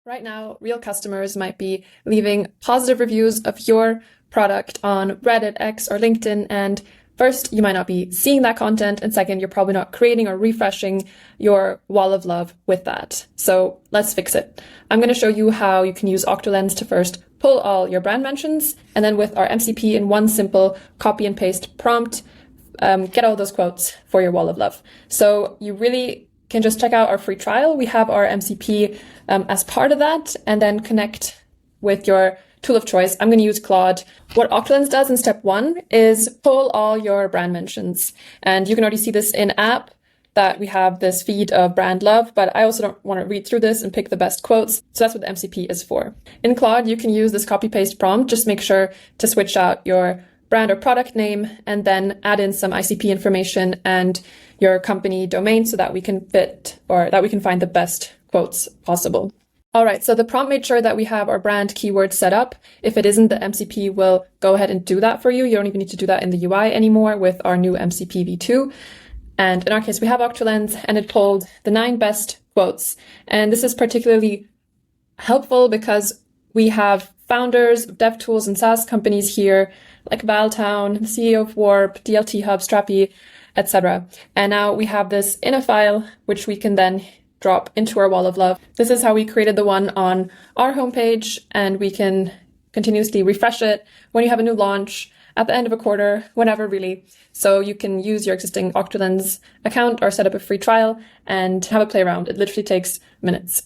Right now, real customers might be leaving positive reviews of your product on Reddit, X, or LinkedIn, and first, you might not be seeing that content, and second, you're probably not creating or refreshing your wall of love with that. So let's fix it. I'm going to show you how you can use Octolens to first pull all your brand mentions, and then with our MCP in one simple copy and paste prompt, get all those quotes for your wall of love. So you really can just check out our free trial. We have our MCP as part of that, and then connect with your tool of choice. I'm going to use Claude. What Octolens does in step 1 is pull all your brand mentions. And you can already see this in app that we have this feed of brand love, but I also don't want to read through this and pick the best quotes. So that's what the MCP is for. In Claude, you can use this copy paste prompt. Just make sure to switch out your brand or product name and then add in some ICP information and your company domain so that we can find the best quotes possible. All right, so the prompt made sure that we have our brand keyword set up. If it isn't, the MCP will go ahead and do that for you. You don't even need to do that in the UI anymore with our new MCP v2. And in our case, we have Octolens, and it pulled the 9 best quotes. And this is particularly helpful because we have founders of dev tools and SaaS companies here, like Valtown, the CEO of Warp, DLT Hub, Strappy, etc. And now we have this in a file, which we can then drop into our wall of love. This is how we created the one on our homepage, and we can continuously refresh it when you have a new launch, at the end of a quarter, whenever really. So you can use your existing Octolens account or set up a free trial and have a play around. It literally takes minutes.